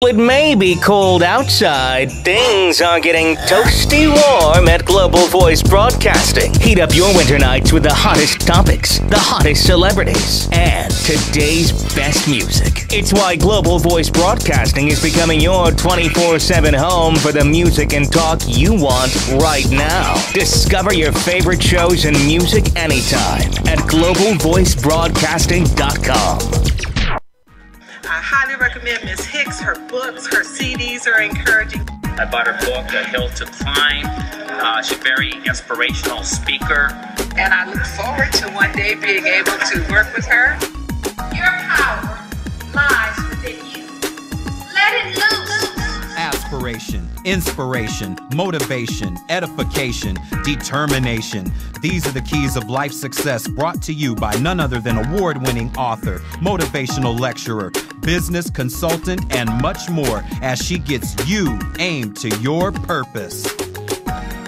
It may be cold outside, things are getting toasty warm at Global Voice Broadcasting. Heat up your winter nights with the hottest topics, the hottest celebrities, and today's best music. It's why Global Voice Broadcasting is becoming your 24/7 home for the music and talk you want right now. Discover your favorite shows and music anytime at globalvoicebroadcasting.com. I highly recommend Ms. Hicks. Her books, her CDs are encouraging. I bought her book, A Hill to Climb. She's a very inspirational speaker. And I look forward to one day being able to work with her. Your power lies within you. Let it loose. Aspiration, inspiration, motivation, edification, determination. These are the keys of life success, brought to you by none other than award-winning author, motivational lecturer, business consultant, and much more as she gets you aimed to your purpose.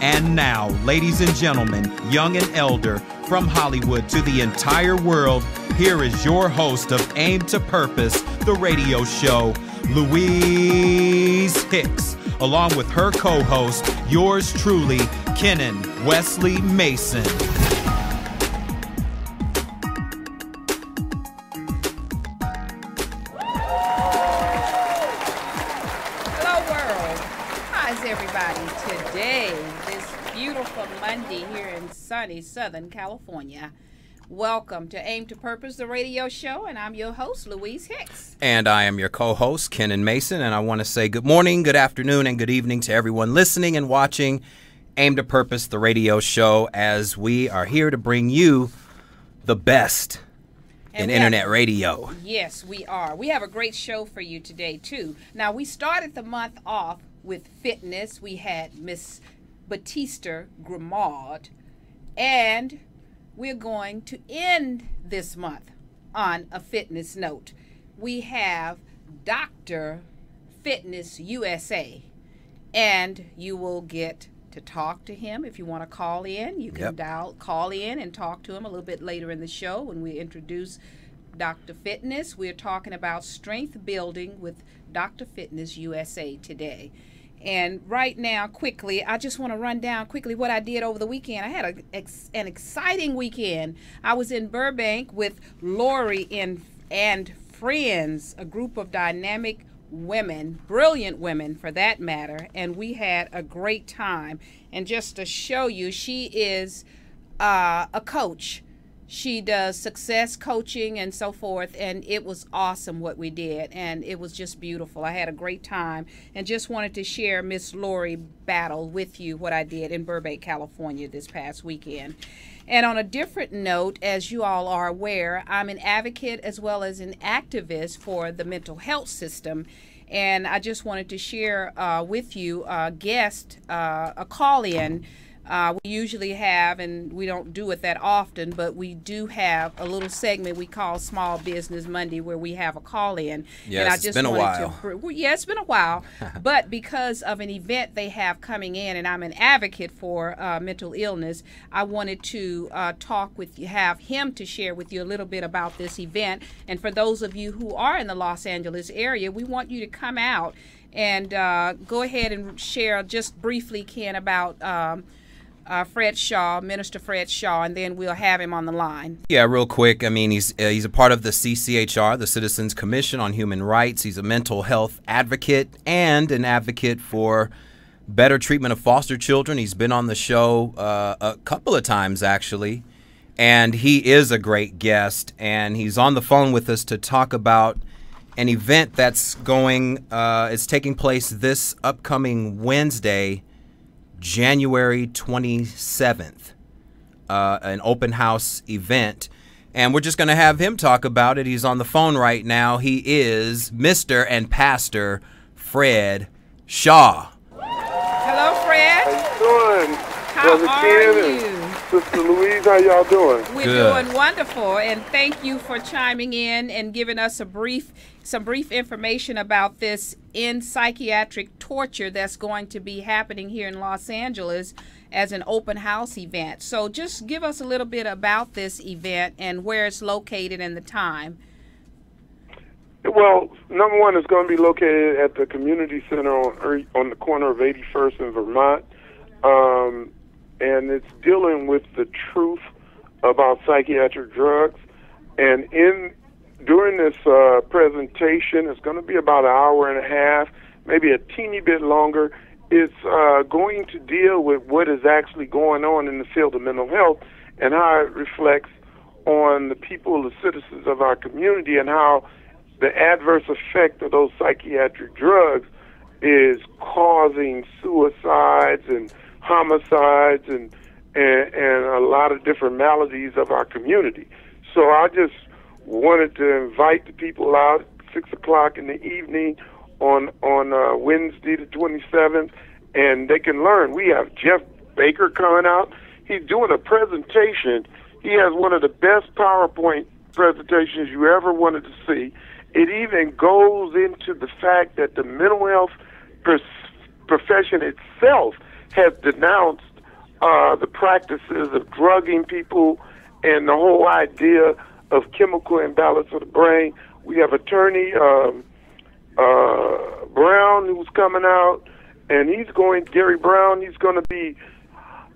And now, ladies and gentlemen, young and elder, from Hollywood to the entire world, here is your host of Aim to Purpose, the radio show, Louise Hicks, along with her co-host, yours truly, Kenan Wesley Mason. Hello world. How's everybody today, this beautiful Monday here in sunny Southern California? Welcome to Aim to Purpose, the radio show, and I'm your host, Louise Hicks. And I am your co-host, Kenan Mason, and I want to say good morning, good afternoon, and good evening to everyone listening and watching Aim to Purpose, the radio show, as we are here to bring you the best in internet radio. Yes, we are. We have a great show for you today, too. Now, we started the month off with fitness. We had Miss Batista Gremaud, and we're going to end this month on a fitness note. We have Dr. Fitness USA, and you will get to talk to him. If you want to call in, you can call in and talk to him a little bit later in the show when we introduce Dr. Fitness. We're talking about strength building with Dr. Fitness USA today. And right now, quickly, I just want to run down quickly what I did over the weekend. I had an exciting weekend. I was in Burbank with Lori and friends, a group of dynamic women, brilliant women for that matter, and we had a great time. And just to show you, she is a coach. She does success coaching and so forth, and it was awesome what we did, and it was just beautiful. I had a great time, and just wanted to share Miss Lori Battle with you, what I did in Burbank, California this past weekend. And on a different note, as you all are aware, I'm an advocate as well as an activist for the mental health system. And I just wanted to share with you a call-in. We usually have, and we don't do it that often, but we do have a little segment we call Small Business Monday where we have a call-in. Yes, and I just it's been a while. Yeah, it's been a while. But because of an event they have coming in, and I'm an advocate for mental illness, I wanted to talk with you, have him to share with you a little bit about this event. And for those of you who are in the Los Angeles area, we want you to come out and go ahead and share just briefly, Ken, about Fred Shaw, Minister Fred Shaw, and then we'll have him on the line. Yeah, real quick. I mean, he's a part of the CCHR, the Citizens Commission on Human Rights. He's a mental health advocate and an advocate for better treatment of foster children. He's been on the show a couple of times, actually, and he is a great guest. And he's on the phone with us to talk about an event that's it's taking place this upcoming Wednesday, January 27th, an open house event, and we're just going to have him talk about it. He's on the phone right now. He is Mr. and Pastor Fred Shaw. Hello, Fred. How you doing? How Brother are Ken you? and Sister Louise, how y'all doing? We're Good. doing wonderful, and thank you for chiming in and giving us some brief information about this in psychiatric torture that's going to be happening here in Los Angeles as an open house event. So just give us a little bit about this event and where it's located and the time. Well, number one, it's going to be located at the community center on the corner of 81st and Vermont, and it's dealing with the truth about psychiatric drugs. And during this presentation, it's going to be about an hour and a half, maybe a teeny bit longer. It's going to deal with what is actually going on in the field of mental health and how it reflects on the people, the citizens of our community, and how the adverse effect of those psychiatric drugs is causing suicides and homicides and a lot of different maladies of our community. So I just wanted to invite the people out at 6 o'clock in the evening on Wednesday the 27th, and they can learn. We have Jeff Baker coming out. He's doing a presentation. He has one of the best PowerPoint presentations you ever wanted to see. It even goes into the fact that the mental health profession itself has denounced the practices of drugging people and the whole idea of chemical imbalance of the brain. We have attorney Brown who's coming out, and Gary Brown, he's going to be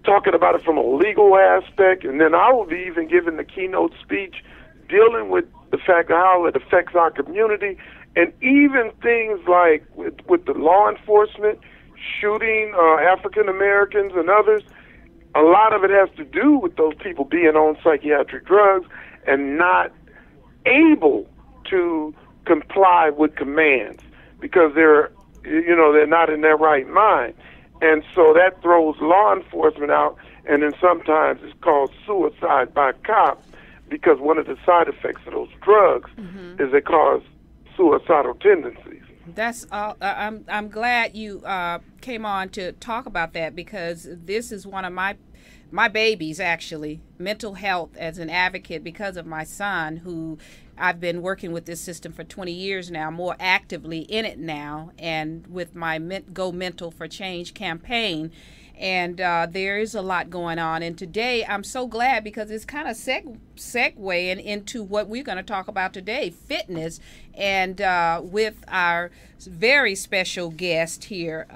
talking about it from a legal aspect, and then I will be even giving the keynote speech dealing with the fact of how it affects our community, and even things like with the law enforcement shooting African Americans and others. A lot of it has to do with those people being on psychiatric drugs and not able to comply with commands because they're not in their right mind. And so that throws law enforcement out, and then sometimes it's called suicide by cop because one of the side effects of those drugs is they cause suicidal tendencies. That's I'm glad you came on to talk about that, because this is one of my babies, actually, mental health as an advocate, because of my son, who I've been working with this system for 20 years now, more actively in it now, and with my Go Mental for Change campaign. And there is a lot going on. And today I'm so glad, because it's kind of segueing into what we're going to talk about today, fitness, and with our very special guest here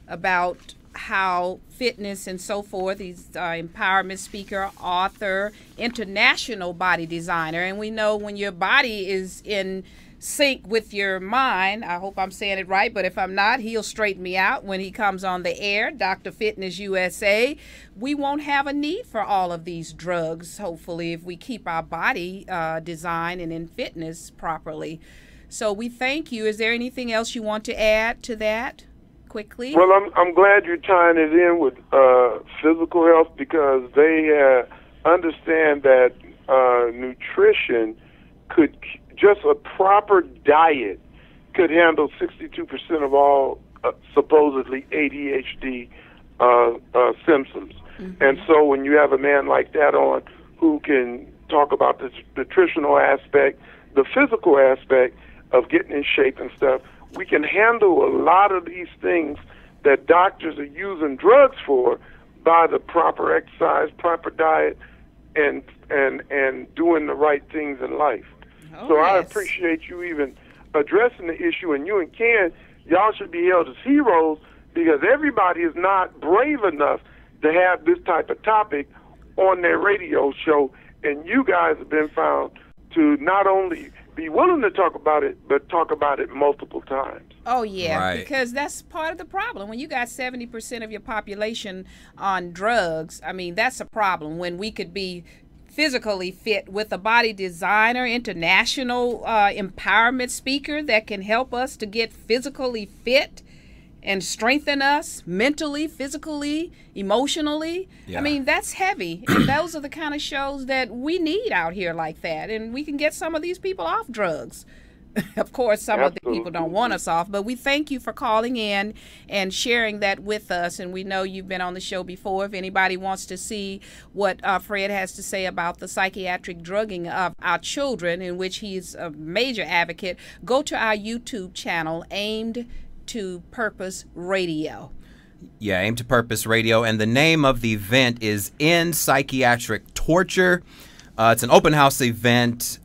about how fitness and so forth. He's empowerment speaker, author, international body designer. And we know when your body is in sync with your mind, I hope I'm saying it right, but if I'm not, he'll straighten me out when he comes on the air, Dr. Fitness USA. We won't have a need for all of these drugs, hopefully, if we keep our body designed and in fitness properly. So we thank you. Is there anything else you want to add to that quickly? Well, I'm glad you're tying it in with physical health, because they understand that nutrition could, just a proper diet could handle 62% of all supposedly ADHD symptoms. And so when you have a man like that on who can talk about the nutritional aspect, the physical aspect of getting in shape and stuff, we can handle a lot of these things that doctors are using drugs for by the proper exercise, proper diet, and doing the right things in life. Oh, so yes. I appreciate you even addressing the issue, and you and Ken, y'all should be held as heroes, because everybody is not brave enough to have this type of topic on their radio show, and you guys have been found to not only be willing to talk about it, but talk about it multiple times. Oh, yeah, Right. because that's part of the problem. When you got 70% of your population on drugs, I mean, that's a problem. When we could be physically fit with a body designer, international empowerment speaker that can help us to get physically fit and strengthen us mentally, physically, emotionally. Yeah. I mean, that's heavy. And those are the kind of shows that we need out here like that. And we can get some of these people off drugs. Of course, some of the people don't want us off, but we thank you for calling in and sharing that with us. And we know you've been on the show before. If anybody wants to see what Fred has to say about the psychiatric drugging of our children, in which he's a major advocate, go to our YouTube channel, Aimed to Purpose Radio. Yeah, Aim to Purpose Radio. And the name of the event is End Psychiatric Torture. It's an open house event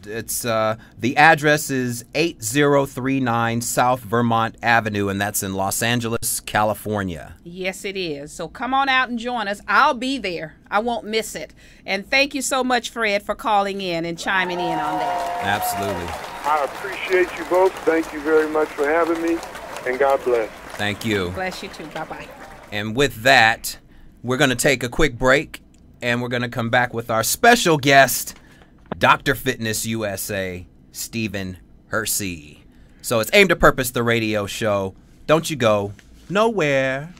It's the address is 8039 South Vermont Avenue, and that's in Los Angeles, California. Yes, it is. So come on out and join us. I'll be there. I won't miss it. And thank you so much, Fred, for calling in and chiming in on that. Absolutely. I appreciate you both. Thank you very much for having me, and God bless. Thank you. Bless you too. Bye-bye. And with that, we're going to take a quick break, and we're going to come back with our special guest, Dr. Fitness USA, Stephen Hercy. So it's Aim to Purpose, the radio show. Don't you go nowhere.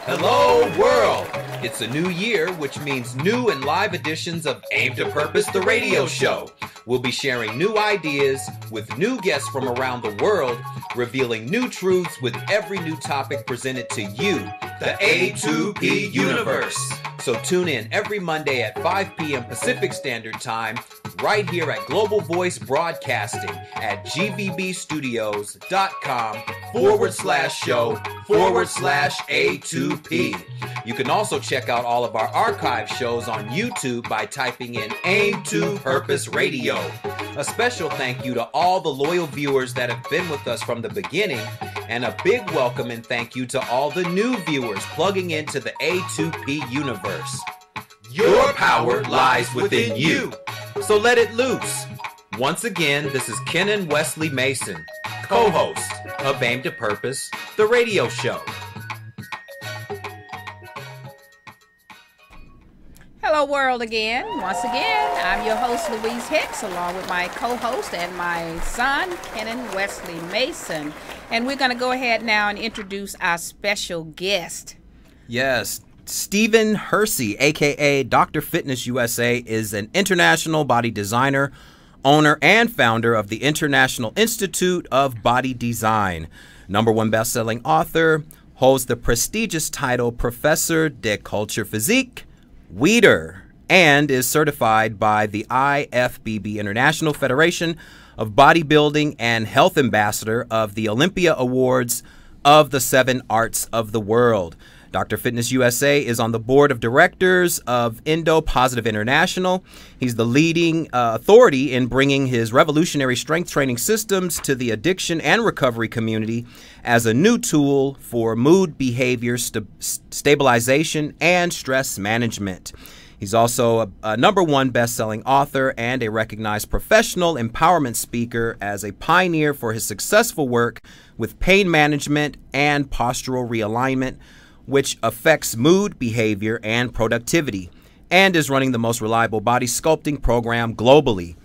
Hello, world. It's a new year, which means new and live editions of Aim to Purpose, the radio show. We'll be sharing new ideas with new guests from around the world, revealing new truths with every new topic presented to you, the A2P universe. So tune in every Monday at 5 p.m. Pacific Standard Time, right here at Global Voice Broadcasting at gvbstudios.com/show/A2P. You can also check out all of our archive shows on YouTube by typing in Aim to Purpose Radio. A special thank you to all the loyal viewers that have been with us from the beginning, and a big welcome and thank you to all the new viewers plugging into the A2P universe. Your power lies within you, so let it loose. Once again, this is Ken Wesley Mason, co-host of Aim to Purpose, the radio show. Hello, world again. Once again, I'm your host, Louise Hicks, along with my co-host and my son, Kenan Wesley Mason. And we're going to go ahead now and introduce our special guest. Yes, Stephen Hercy, a.k.a. Dr. Fitness USA, is an international body designer, owner, and founder of the International Institute of Body Design. #1 best-selling author, holds the prestigious title Professor de Culture Physique, Weeder, and is certified by the IFBB International Federation of Bodybuilding and Health Ambassador of the Olympia Awards of the 7 Arts of the World. Dr. Fitness USA is on the board of directors of Indo Positive International. He's the leading authority in bringing his revolutionary strength training systems to the addiction and recovery community as a new tool for mood behavior stabilization and stress management. He's also a #1 best-selling author and a recognized professional empowerment speaker as a pioneer for his successful work with pain management and postural realignment, which affects mood, behavior, and productivity, and is running the most reliable body sculpting program globally.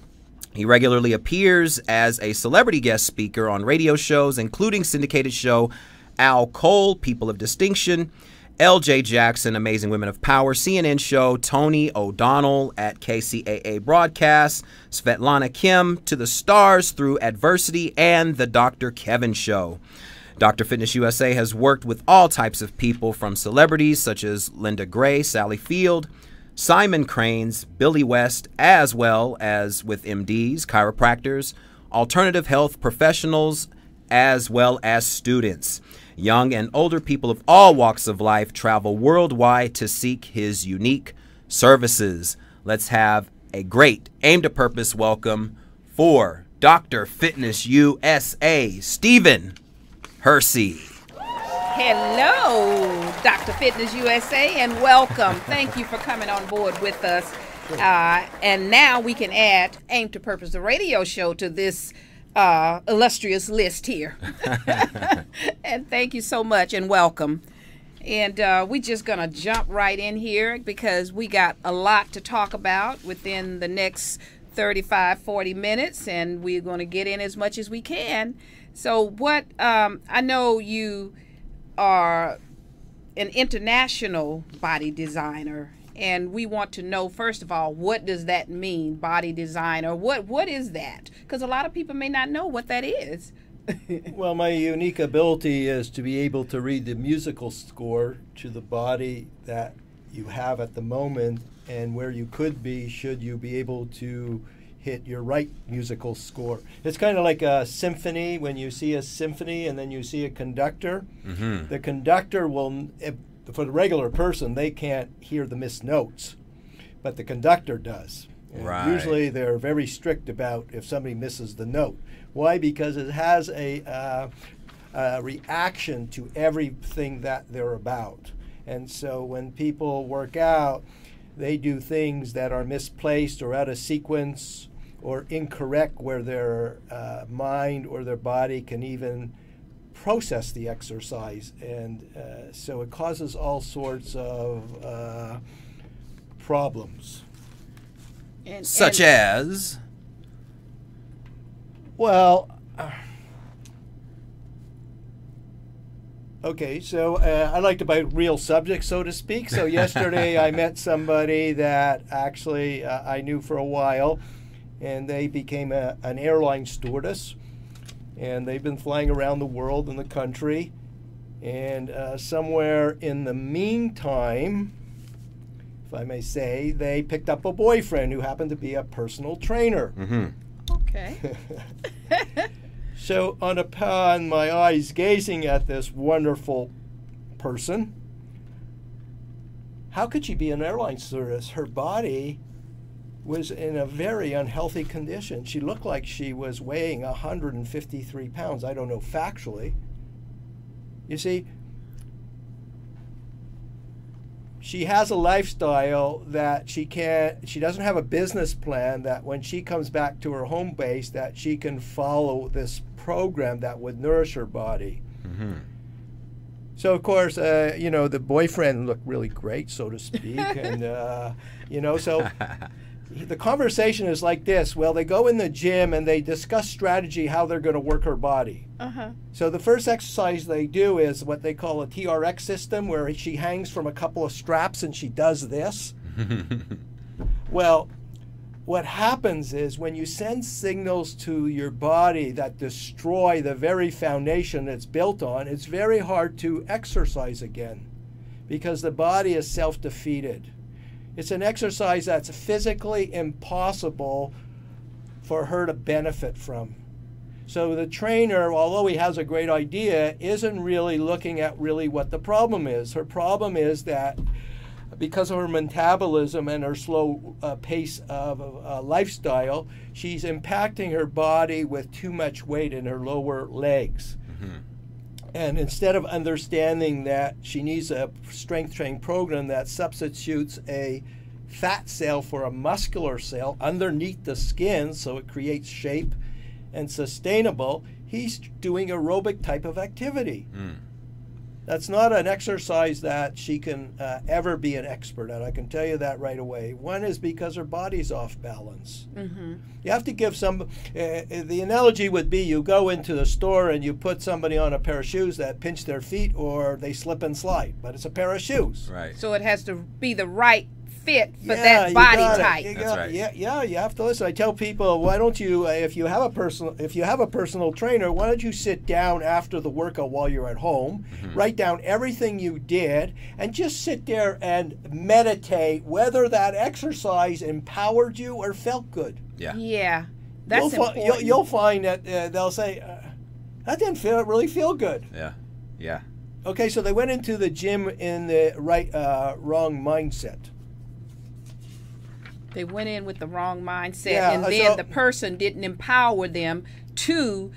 He regularly appears as a celebrity guest speaker on radio shows, including syndicated show Al Cole, People of Distinction, LJ Jackson, Amazing Women of Power, CNN show Tony O'Donnell at KCAA Broadcast, Svetlana Kim, To the Stars Through Adversity, and The Dr. Kevin Show. Dr. Fitness USA has worked with all types of people, from celebrities such as Linda Gray, Sally Field, Simon Cranes, Billy West, as well as with MDs, chiropractors, alternative health professionals, as well as students. Young and older people of all walks of life travel worldwide to seek his unique services. Let's have a great Aim to Purpose welcome for Dr. Fitness USA, Stephen Hercy. Hello, Dr. Fitness USA, and welcome. Thank you for coming on board with us. And now we can add Aim to Purpose, the radio show, to this illustrious list here. And thank you so much and welcome. And we're just going to jump right in here because we got a lot to talk about within the next 35, 40 minutes, and we're going to get in as much as we can. So what, I know you are an international body designer, and we want to know, first of all, what does that mean, body designer? What is that? Because a lot of people may not know what that is. Well, my unique ability is to be able to read the musical score to the body that you have at the moment and where you could be should you be able to hit your right musical score. It's kind of like a symphony. When you see a symphony and then you see a conductor, the conductor will, for the regular person, they can't hear the missed notes, but the conductor does. And Right. usually they're very strict about if somebody misses the note. Why? Because it has a reaction to everything that they're about. And so when people work out, they do things that are misplaced or out of sequence or incorrect, where their mind or their body can even process the exercise. And so it causes all sorts of problems. Such as? Well, okay, so I like to bite real subjects, so to speak. So yesterday I met somebody that actually I knew for a while, and they became an airline stewardess, and they've been flying around the world and the country. And somewhere in the meantime, if I may say, they picked up a boyfriend who happened to be a personal trainer. Mm-hmm. Okay. So upon my eyes gazing at this wonderful person, how could she be an airline stewardess? Her body was in a very unhealthy condition. She looked like she was weighing 153 pounds. I don't know factually. You see, she has a lifestyle that she doesn't have a business plan that when she comes back to her home base that she can follow this program that would nourish her body. Mm-hmm. So of course, the boyfriend looked really great, so to speak, and so the conversation is like this. Well, they go in the gym and they discuss strategy, how they're going to work her body. Uh-huh. So the first exercise they do is what they call a TRX system, where she hangs from a couple of straps and she does this. Well, what happens is when you send signals to your body that destroy the very foundation it's built on, it's very hard to exercise again because the body is self-defeated. It's an exercise that's physically impossible for her to benefit from. So the trainer, although he has a great idea, isn't really looking at really what the problem is. Her problem is that because of her metabolism and her slow pace of lifestyle, she's impacting her body with too much weight in her lower legs. Mm-hmm. And instead of understanding that she needs a strength training program that substitutes a fat cell for a muscular cell underneath the skin so it creates shape and sustainable, he's doing aerobic type of activity. Mm. That's not an exercise that she can ever be an expert at. I can tell you that right away. One is because her body's off balance. Mm-hmm. You have to give some, the analogy would be you go into the store and you put somebody on a pair of shoes that pinch their feet or they slip and slide, but it's a pair of shoes. Right. So it has to be the right fit for that body type. That's right. Yeah, you have to listen. I tell people, why don't you, if you have a personal trainer, why don't you sit down after the workout while you're at home, write down everything you did, and just sit there and meditate whether that exercise empowered you or felt good. Yeah. Yeah, that's important. You'll find that they'll say, that didn't really feel good. Yeah. Yeah. Okay, so they went into the gym in the wrong mindset. They went in with the wrong mindset, Yeah, and then the person didn't empower them to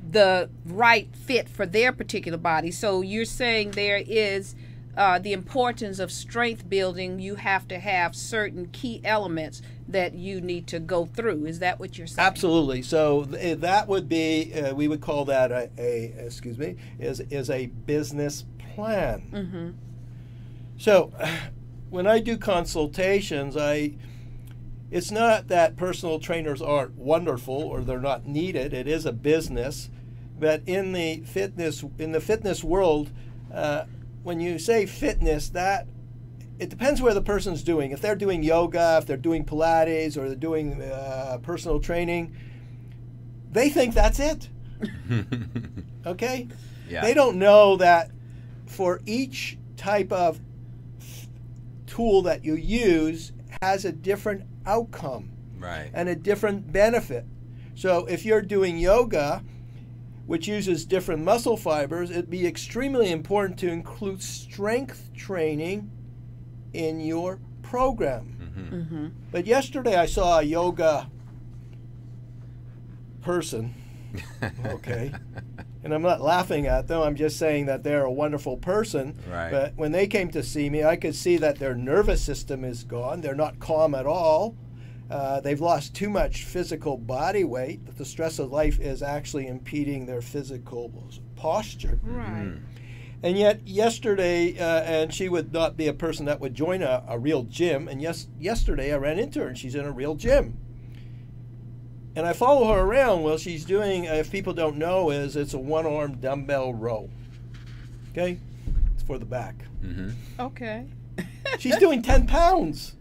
the right fit for their particular body. So you're saying there is the importance of strength building. You have to have certain key elements that you need to go through. Is that what you're saying? Absolutely. So that would be, we would call that is a business plan. Mm-hmm. So when I do consultations, it's not that personal trainers aren't wonderful or they're not needed. It is a business, but in the fitness world, when you say fitness, that it depends where the person's doing. If they're doing yoga, if they're doing Pilates, or they're doing personal training, they think that's it. Okay? Yeah. They don't know that for each type of tool that you use has a different outcome Right. and a different benefit. So if you're doing yoga, which uses different muscle fibers, it'd be extremely important to include strength training in your program. But yesterday I saw a yoga person, okay, and I'm not laughing at them, I'm just saying that they're a wonderful person. Right. But when they came to see me, I could see that their nervous system is gone. They're not calm at all. They've lost too much physical body weight. That the stress of life is actually impeding their physical posture. Right. And yet yesterday, and she would not be a person that would join a real gym, and yesterday I ran into her and she's in a real gym. And I follow her around. Well, she's doing, if people don't know, it's a one-arm dumbbell row. Okay? It's for the back. Okay. She's doing 10 pounds.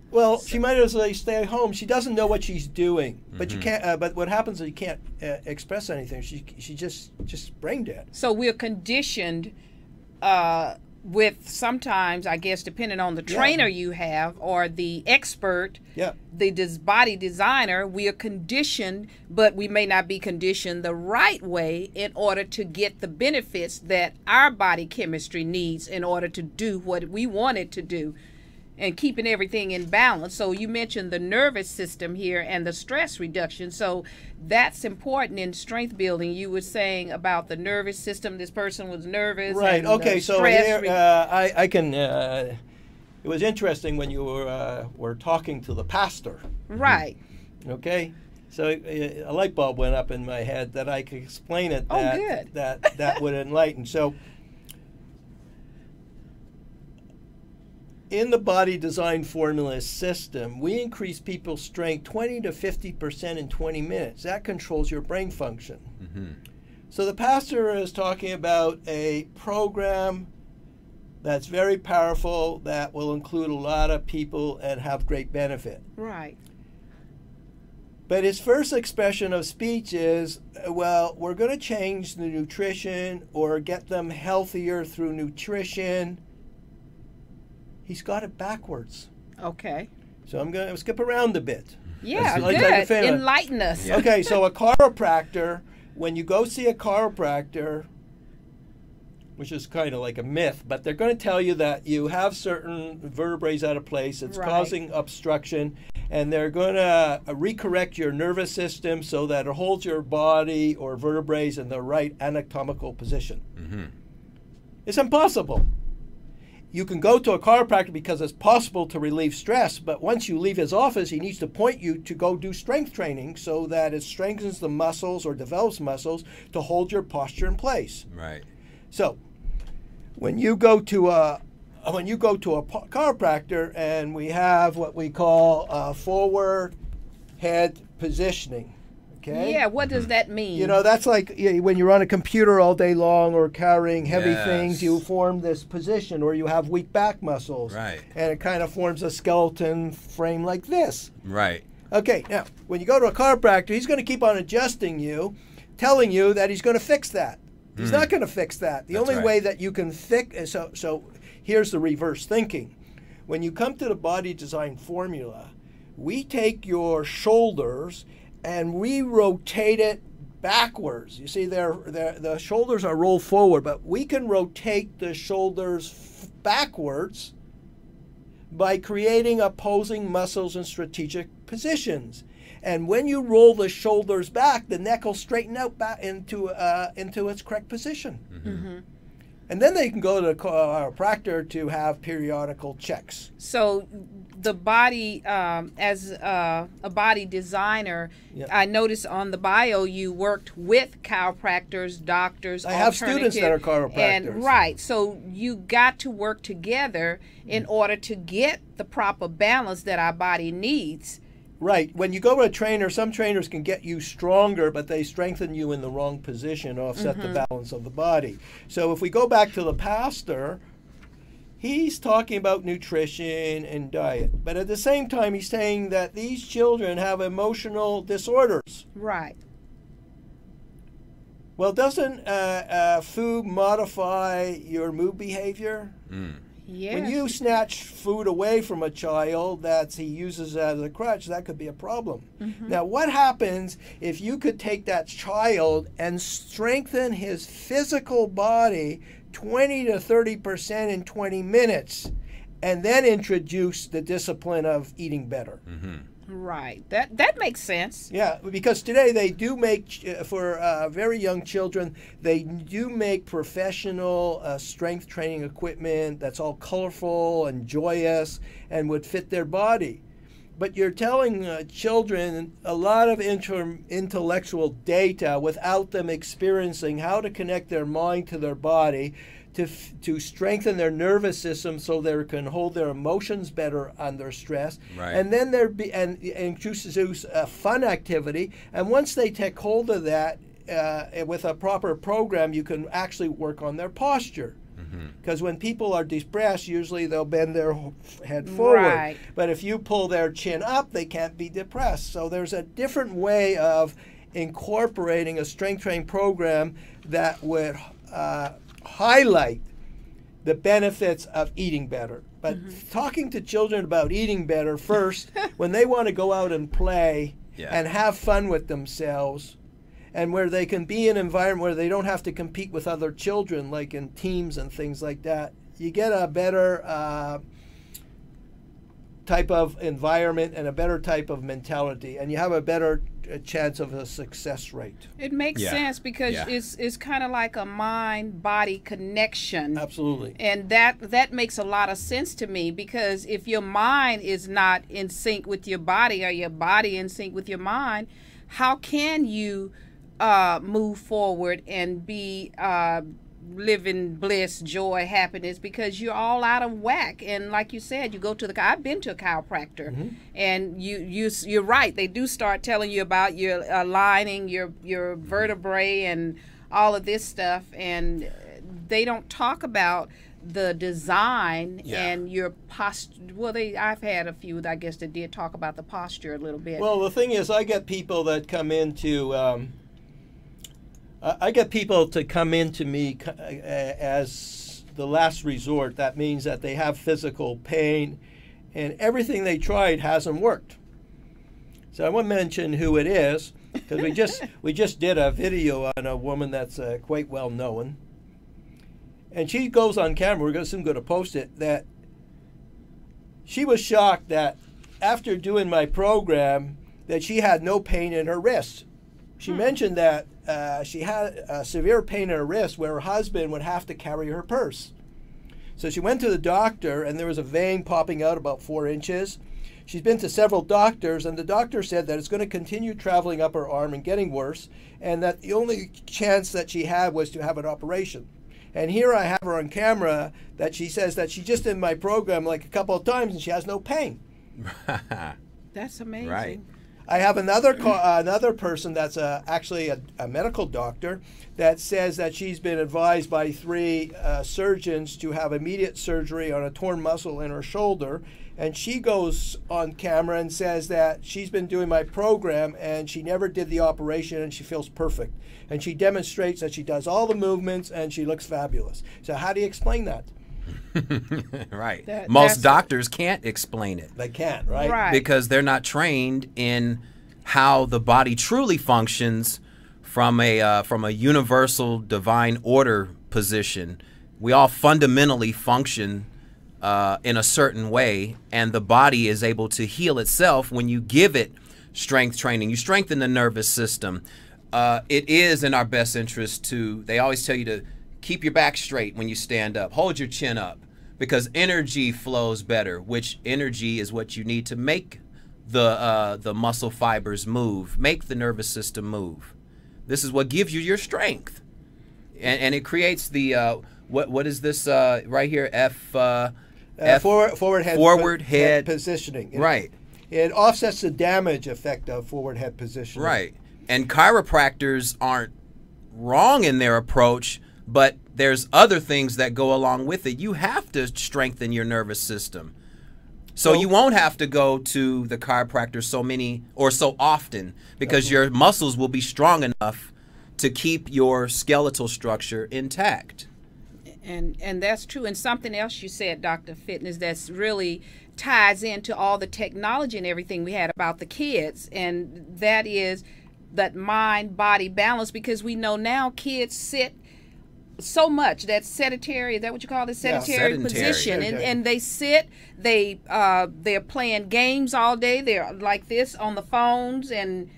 Well, she might as well stay home. She doesn't know what she's doing, but you can't. But what happens is you can't express anything. She just brain dead. So we're conditioned with sometimes, I guess, depending on the trainer you have or the expert, the body designer, we are conditioned, but we may not be conditioned the right way in order to get the benefits that our body chemistry needs in order to do what we want it to do. And keeping everything in balance. So you mentioned the nervous system here and the stress reduction. So that's important in strength building. You were saying about the nervous system. This person was nervous. Right. Okay. So here, I can. It was interesting when you were talking to the pastor. Right. Okay. So a light bulb went up in my head that I could explain it. Oh, good. That would enlighten. So. In the body design formula system, we increase people's strength 20 to 50% in 20 minutes. That controls your brain function. So the pastor is talking about a program that's very powerful that will include a lot of people and have great benefit. Right. But his first expression of speech is, well, we're going to change the nutrition or get them healthier through nutrition. He's got it backwards. Okay. So I'm going to skip around a bit. Yeah, good. Enlighten us. Okay, so a chiropractor, when you go see a chiropractor, which is kind of like a myth, but they're going to tell you that you have certain vertebrae out of place, it's causing obstruction, and they're going to recorrect your nervous system so that it holds your body or vertebrae in the right anatomical position. It's impossible. You can go to a chiropractor because it's possible to relieve stress, but once you leave his office, he needs to point you to go do strength training so that it strengthens the muscles or develops muscles to hold your posture in place. Right. So, when you go to a chiropractor, and we have what we call forward head positioning. Okay. Yeah, what does that mean? You know, that's like when you're on a computer all day long or carrying heavy things, you form this position, or you have weak back muscles. Right. And it kind of forms a skeleton frame like this. Right. Okay, now, when you go to a chiropractor, he's going to keep on adjusting you, telling you that he's going to fix that. He's not going to fix that. The only way that you can fix, so here's the reverse thinking. When you come to the body design formula, we take your shoulders and we rotate it backwards. You see, the shoulders are rolled forward, but we can rotate the shoulders backwards by creating opposing muscles in strategic positions. And when you roll the shoulders back, the neck will straighten out back into its correct position. And then they can go to a chiropractor to have periodical checks. So the body, as a body designer, I noticed on the bio you worked with chiropractors, doctors. I have students that are chiropractors. And, right. So you got to work together in order to get the proper balance that our body needs. Right. When you go to a trainer, some trainers can get you stronger, but they strengthen you in the wrong position, offset the balance of the body. So if we go back to the pastor, he's talking about nutrition and diet. But at the same time, he's saying that these children have emotional disorders. Right. Well, doesn't food modify your mood behavior? Yes. When you snatch food away from a child that he uses as a crutch, that could be a problem. Now, what happens if you could take that child and strengthen his physical body 20 to 30% in 20 minutes, and then introduce the discipline of eating better? Right. That makes sense. Yeah, because today they do make, for very young children, they do make professional strength training equipment that's all colorful and joyous and would fit their body. But you're telling children a lot of intellectual data without them experiencing how to connect their mind to their body, to strengthen their nervous system so they can hold their emotions better under stress. Right. And then and introduce a fun activity. And once they take hold of that with a proper program, you can actually work on their posture. Because when people are depressed, usually they'll bend their head forward. Right. But if you pull their chin up, they can't be depressed. So there's a different way of incorporating a strength training program that would highlight the benefits of eating better. But talking to children about eating better first, when they want to go out and play and have fun with themselves, and where they can be in an environment where they don't have to compete with other children, like in teams and things like that, you get a better type of environment and a better type of mentality, and you have a better chance of a success rate. It makes sense because it's kind of like a mind-body connection. Absolutely. And that makes a lot of sense to me, because if your mind is not in sync with your body, or your body in sync with your mind, how can you move forward and be live in bliss, joy, happiness, because you're all out of whack? And like you said, you go to I've been to a chiropractor, and you're right, they do start telling you about your aligning your vertebrae and all of this stuff, and they don't talk about the design and your posture. Well, I've had a few, I guess, that did talk about the posture a little bit. Well, the thing is, I get people that come into I get people to come into me as the last resort. That means that they have physical pain, and everything they tried hasn't worked. So I won't mention who it is, because we just did a video on a woman that's quite well known, and she goes on camera. We're soon going to post it. That she was shocked that after doing my program, that she had no pain in her wrists. She mentioned that she had severe pain in her wrist where her husband would have to carry her purse. So she went to the doctor, and there was a vein popping out about 4 inches. She's been to several doctors, and the doctor said that it's going to continue traveling up her arm and getting worse, and that the only chance that she had was to have an operation. And here I have her on camera that she says that she just did my program like a couple of times and she has no pain. That's amazing. Right. I have another person that's actually a medical doctor that says that she's been advised by 3 surgeons to have immediate surgery on a torn muscle in her shoulder. And she goes on camera and says that she's been doing my program and she never did the operation and she feels perfect. And she demonstrates that she does all the movements and she looks fabulous. So how do you explain that? Right. Most doctors can't explain it. They can't, right? Right. Because they're not trained in how the body truly functions from a universal divine order position. We all fundamentally function in a certain way, and the body is able to heal itself when you give it strength training. You strengthen the nervous system. It is in our best interest to, they always tell you to keep your back straight when you stand up. Hold your chin up, because energy flows better, which energy is what you need to make the muscle fibers move, make the nervous system move. This is what gives you your strength. And it creates the, what is this right here? Forward head positioning. Right. It offsets the damage effect of forward head positioning. Right. And chiropractors aren't wrong in their approach, but there's other things that go along with it. You have to strengthen your nervous system. So you won't have to go to the chiropractor so often, because your muscles will be strong enough to keep your skeletal structure intact. And that's true. And something else you said, Dr. Fitness, that's really ties into all the technology and everything we had about the kids, and that is that mind-body balance, because we know now kids sit so much, that sedentary, is that what you call it, sedentary position, and they sit, they're playing games all day, they're like this on the phones, and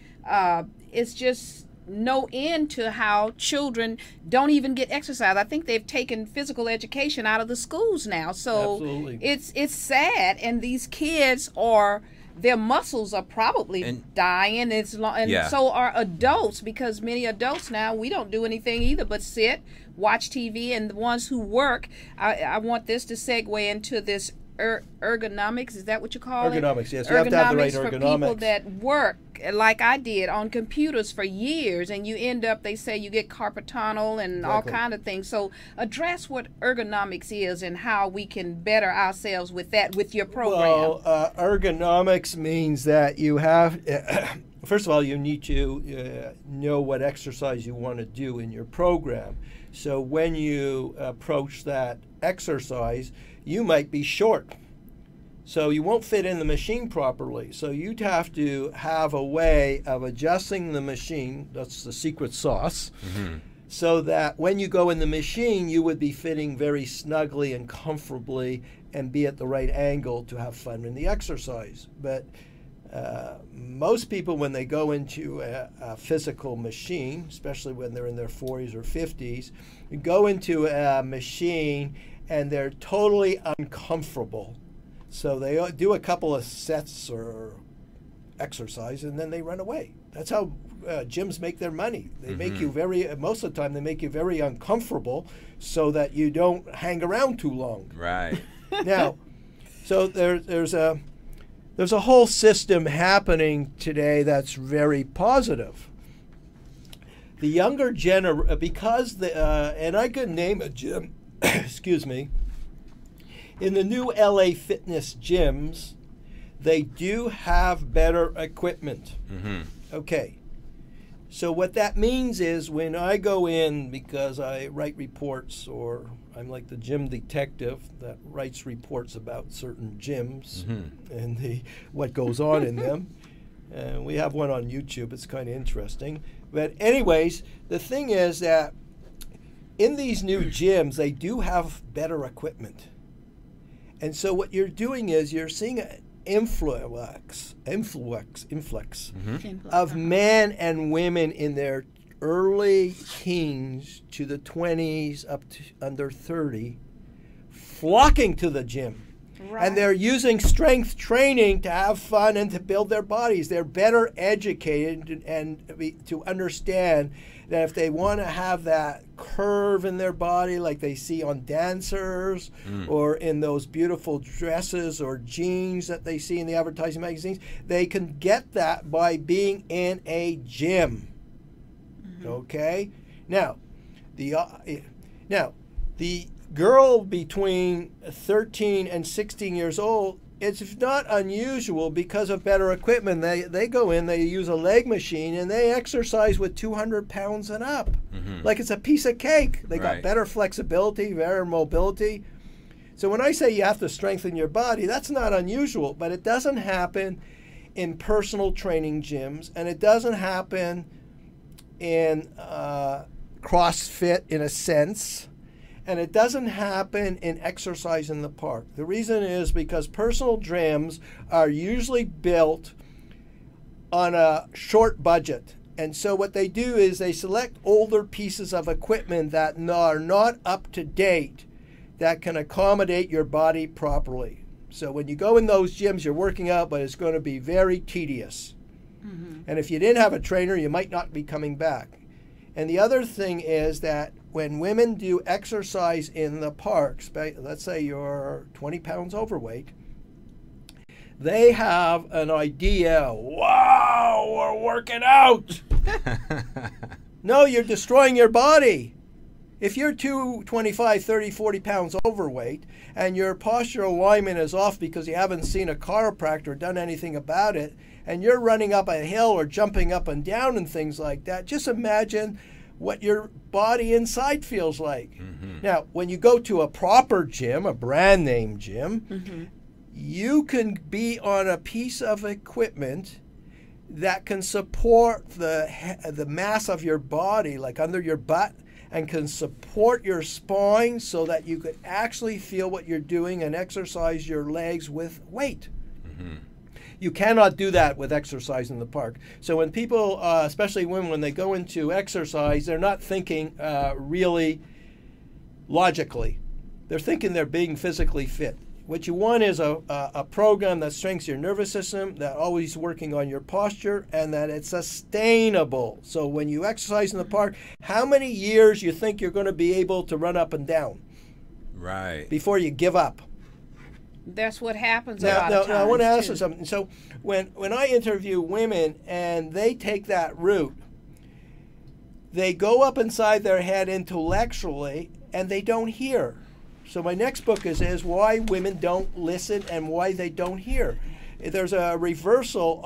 it's just no end to how children don't even get exercise. I think they've taken physical education out of the schools now, so Absolutely. it's sad, and these kids are, their muscles are probably dying, and so are adults, because many adults now, we don't do anything either but sit, watch TV, and the ones who work, I want this to segue into this ergonomics, is that what you call it? Ergonomics, yes. You have to have the right for ergonomics. people that work like I did on computers for years, and you end up, they say you get carpal tunnel and all kind of things. So address what ergonomics is and how we can better ourselves with that, with your program. Well, ergonomics means that you have, first of all, you need to know what exercise you want to do in your program. So when you approach that exercise, you might be short. So you won't fit in the machine properly. So you'd have to have a way of adjusting the machine, that's the secret sauce, so that when you go in the machine, you would be fitting very snugly and comfortably and be at the right angle to have fun in the exercise. But most people, when they go into a physical machine, especially when they're in their 40s or 50s, go into a machine and they're totally uncomfortable. So they do a couple of sets or exercise and then they run away. That's how gyms make their money. They make you most of the time they make you very uncomfortable so that you don't hang around too long. Right. Now, so there's a whole system happening today that's very positive. The younger generation, because and I could name a gym, excuse me, in the new LA fitness gyms, they do have better equipment. Okay. So what that means is when I go in, because I write reports, or I'm like the gym detective that writes reports about certain gyms and what goes on in them. We have one on YouTube. It's kind of interesting. But anyways, the thing is that in these new gyms, they do have better equipment. And so what you're doing is you're seeing an influx of men and women in their early teens to the 20s up to under 30 flocking to the gym. Right. And they're using strength training to have fun and to build their bodies. They're better educated and to understand that if they want to have that curve in their body like they see on dancers or in those beautiful dresses or jeans that they see in the advertising magazines, they can get that by being in a gym. Okay? Now, the girl between 13 and 16 years old, it's not unusual because of better equipment. They go in, they use a leg machine, and they exercise with 200 pounds and up. Like it's a piece of cake. They got better flexibility, better mobility. So when I say you have to strengthen your body, that's not unusual, but it doesn't happen in personal training gyms, and it doesn't happen in CrossFit in a sense. And it doesn't happen in exercise in the park. The reason is because personal gyms are usually built on a short budget. And so what they do is they select older pieces of equipment that are not up to date that can accommodate your body properly. So when you go in those gyms, you're working out, but it's going to be very tedious. And if you didn't have a trainer, you might not be coming back. And the other thing is that when women do exercise in the parks, let's say you're 20 pounds overweight, they have an idea, wow, we're working out. No, you're destroying your body. If you're 25, 30, 40 pounds overweight and your postural alignment is off because you haven't seen a chiropractor or done anything about it, and you're running up a hill or jumping up and down and things like that, just imagine what your body inside feels like. Now, when you go to a proper gym, a brand name gym, you can be on a piece of equipment that can support the mass of your body, like under your butt, and can support your spine so that you could actually feel what you're doing and exercise your legs with weight. You cannot do that with exercise in the park. So when people, especially women, when they go into exercise, they're not thinking really logically. They're thinking they're being physically fit. What you want is a program that strengthens your nervous system, that always working on your posture, and that it's sustainable. So when you exercise in the park, how many years you think you're going to be able to run up and down? Right. Before you give up. That's what happens a lot of times. Now, I want to ask you something. So when I interview women and they take that route, they go up inside their head intellectually and they don't hear. So my next book is why women don't listen and why they don't hear. There's a reversal,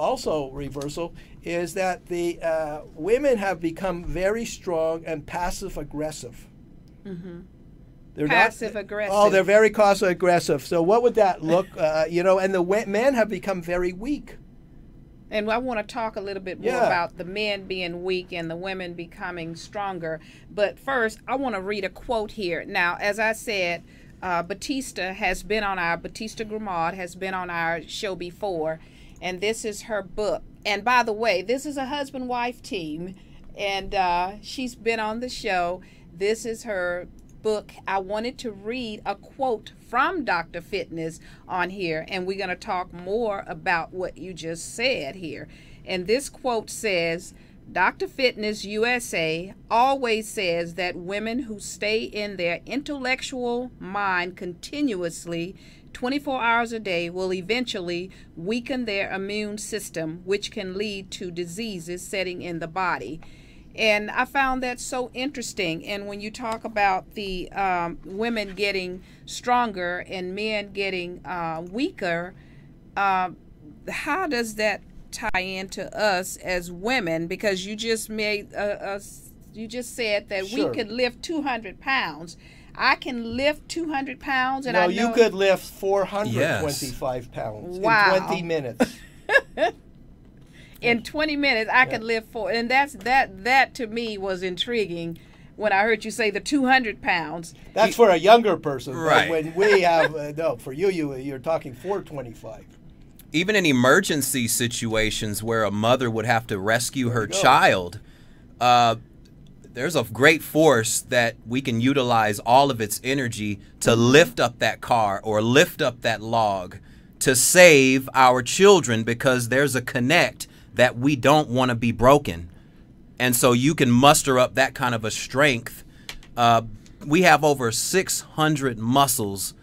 is that the women have become very strong and passive-aggressive. They're passive-aggressive. Oh, they're very passive-aggressive. So what would that look, and the men have become very weak. And I want to talk a little bit more about the men being weak and the women becoming stronger. But first, I want to read a quote here. Now, as I said, Batista Gremaud has been on our show before, and this is her book. And by the way, this is a husband-wife team, and she's been on the show. This is her book. I wanted to read a quote from Dr. Fitness on here, and we're going to talk more about what you just said here. And this quote says, Dr. Fitness USA always says that women who stay in their intellectual mind continuously 24 hours a day will eventually weaken their immune system, which can lead to diseases setting in the body. And I found that so interesting. And when you talk about the women getting stronger and men getting weaker, how does that tie into us as women? Because you just made you just said that we could lift 200 pounds. I can lift 200 pounds, and I know you could lift 425 pounds in 20 minutes. In 20 minutes, I could lift 4, and that to me was intriguing when I heard you say the 200 pounds. That's for a younger person, right? When we have no, for you're talking 425. Even in emergency situations where a mother would have to rescue her child, there's a great force that we can utilize all of its energy to lift up that car or lift up that log to save our children, because there's a connect that we don't want to be broken. And so you can muster up that kind of a strength. We have over 600 muscles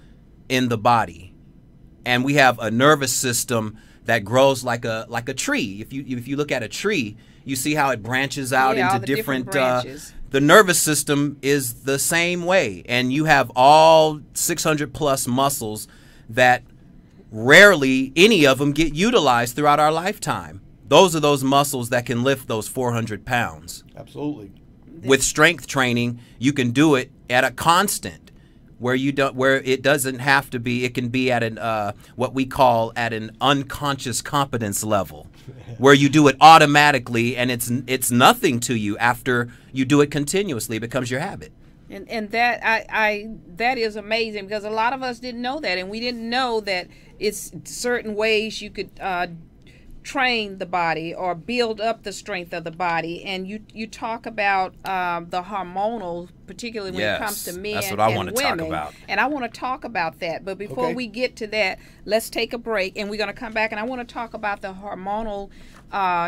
in the body, and we have a nervous system that grows like a tree. If you look at a tree, you see how it branches out into different branches. The nervous system is the same way, and you have all 600 plus muscles that rarely any of them get utilized throughout our lifetime. Those are those muscles that can lift those 400 pounds. Absolutely. With strength training, you can do it at a constant, where it doesn't have to be. It can be at an what we call at an unconscious competence level, where you do it automatically, and it's nothing to you after you do it continuously. It becomes your habit. And that that is amazing, because a lot of us didn't know that, and we didn't know that it's certain ways you could train the body or build up the strength of the body. And you talk about the hormonal, particularly when it comes to men and women. That's what I want to talk about. And I want to talk about that. But before we get to that, let's take a break, and we're going to come back, and I want to talk about the hormonal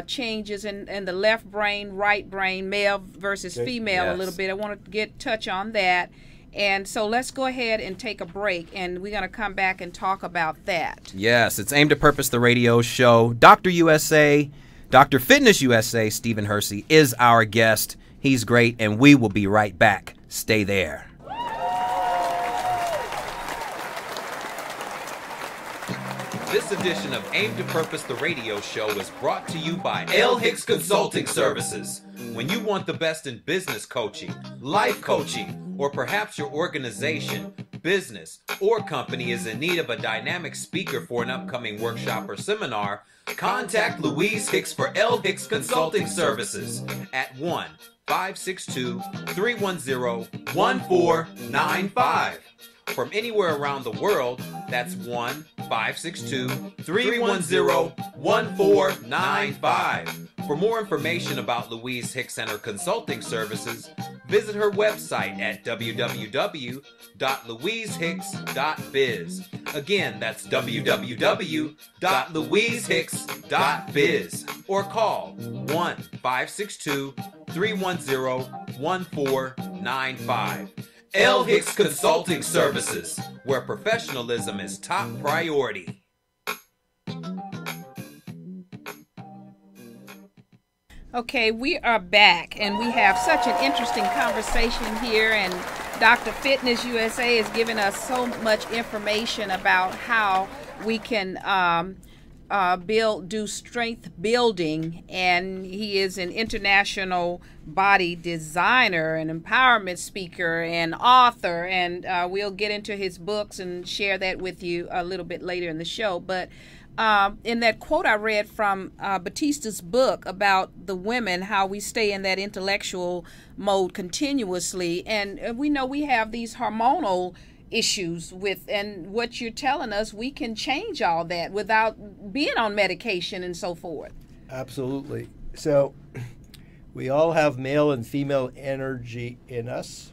changes in the left brain, right brain, male versus female a little bit. I want to touch on that. And so let's go ahead and take a break, and we're going to come back and talk about that. Yes, it's Aim to Purpose, the radio show. Dr. Fitness USA, Stephen Hercy is our guest. He's great, and we will be right back. Stay there. This edition of Aim to Purpose, the radio show, is brought to you by L. Hicks Consulting Services. When you want the best in business coaching, life coaching, or perhaps your organization, business, or company is in need of a dynamic speaker for an upcoming workshop or seminar, contact Louise Hicks for L. Hicks Consulting Services at 1-562-310-1495. From anywhere around the world, that's 1-562-310-1495. For more information about Louise Hicks and her consulting services, visit her website at www.louisehicks.biz. Again, that's www.louisehicks.biz. Or call 1-562-310-1495. L. Hicks Consulting Services, where professionalism is top priority. Okay, we are back, and we have such an interesting conversation here, and Dr. Fitness USA is giving us so much information about how we can do strength building, and he is an international body designer, an empowerment speaker, and author, and we'll get into his books and share that with you a little bit later in the show. But in that quote I read from Batista's book about the women, how we stay in that intellectual mode continuously, and we know we have these hormonal issues with, and what you're telling us, we can change all that without being on medication and so forth. Absolutely. So we all have male and female energy in us,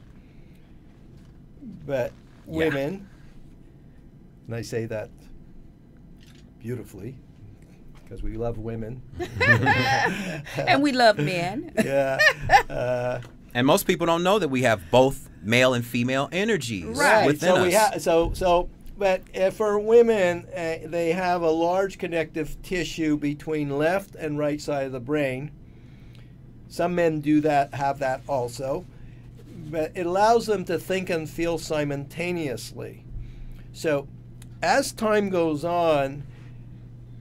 but women, and I say that beautifully because we love women. And we love men. Yeah. And most people don't know that we have both male and female energies within us. But for women, they have a large connective tissue between left and right side of the brain. Some men have that also, but it allows them to think and feel simultaneously. So as time goes on,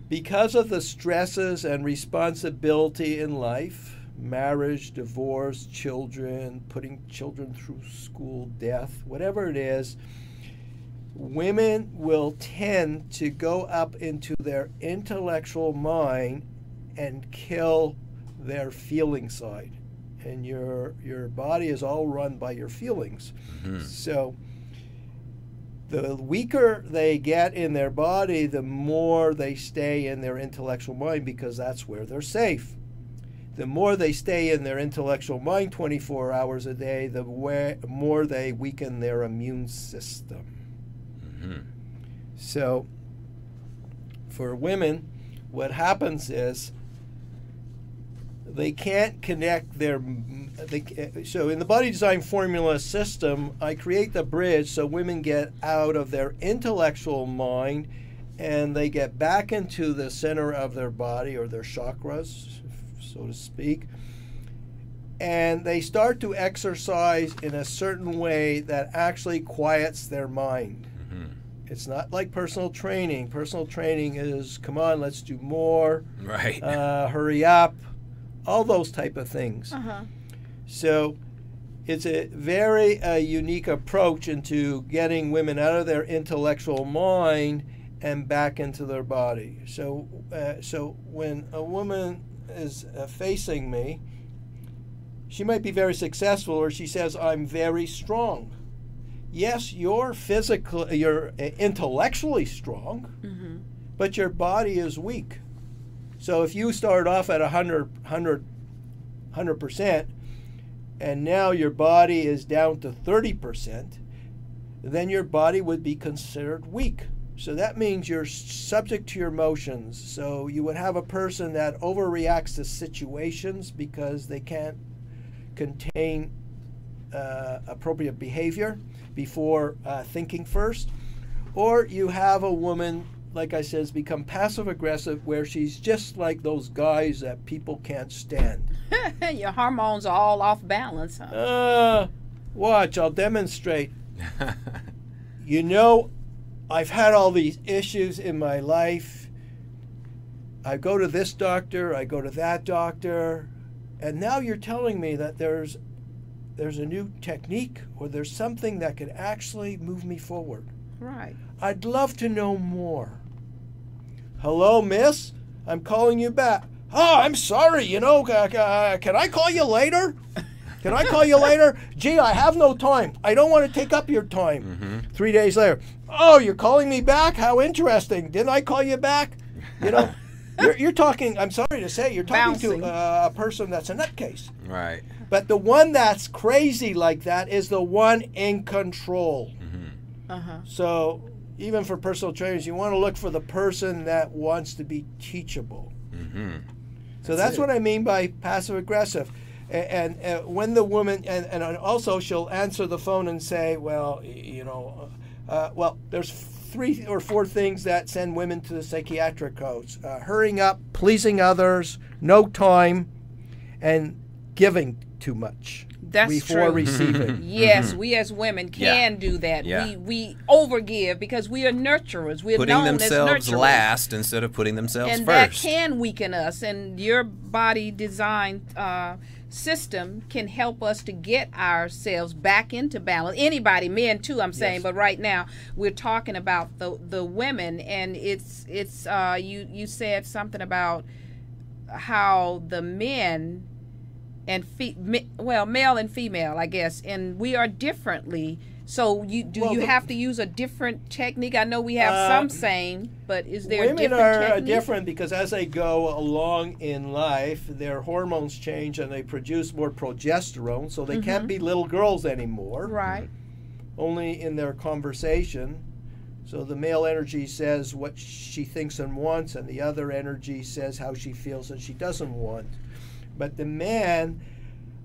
because of the stresses and responsibility in life, marriage, divorce, children, putting children through school, death, whatever it is, women will tend to go up into their intellectual mind and kill their feeling side. And your body is all run by your feelings. Mm-hmm. So the weaker they get in their body, the more they stay in their intellectual mind, because that's where they're safe. The more they stay in their intellectual mind 24 hours a day, the more they weaken their immune system. Mm-hmm. So for women, what happens is they can't connect so in the body design formula system, I create the bridge so women get out of their intellectual mind and they get back into the center of their body, or their chakras, so to speak, and they start to exercise in a certain way that actually quiets their mind. Mm-hmm. It's not like personal training. Personal training is, come on, let's do more, right? Hurry up, all those type of things. Uh-huh. So it's a very unique approach into getting women out of their intellectual mind and back into their body. So when a woman is facing me, she might be very successful, or she says, I'm very strong. Yes, you're intellectually strong, mm-hmm. but your body is weak. So if you start off at 100%, and now your body is down to 30%, then your body would be considered weak. So that means you're subject to your emotions. So you would have a person that overreacts to situations because they can't contain appropriate behavior before thinking first. Or you have a woman, like I said, has become passive aggressive, where she's just like those guys that people can't stand. Your hormones are all off balance, huh? Watch, I'll demonstrate. You know, I've had all these issues in my life. I go to this doctor, I go to that doctor, And now you're telling me that there's a new technique, or there's something that could actually move me forward. Right. I'd love to know more. Hello, miss? I'm calling you back. Oh, I'm sorry, can I call you later? Can I call you later? Gee, I have no time. I don't want to take up your time. 3 days later. Oh, you're calling me back? How interesting. Didn't I call you back? You're talking, I'm sorry to say, you're talking to a person that's a nutcase. Right. But the one that's crazy like that is the one in control. So even for personal trainers, you want to look for the person that wants to be teachable. So that's what I mean by passive aggressive. And when the woman, and also she'll answer the phone and say, well, there's 3 or 4 things that send women to the psychiatric codes: hurrying up, pleasing others, no time, and giving too much before receiving. Yes, we as women can do that. We overgive because we are nurturers. We're putting known as themselves nurturers. last instead of putting themselves and first. that can weaken us. And your body design system can help us to get ourselves back into balance. Anybody, men too, I'm saying, but right now we're talking about the women, and it's you said something about how the men and male and female, I guess, and we are differently. So you have to use a different technique? I know we have some same, but is there a different technique? Women are different because as they go along in life, their hormones change and they produce more progesterone, so they can't be little girls anymore. Right. Only in their conversation. So the male energy says what she thinks and wants, and the other energy says how she feels and she doesn't want. But the men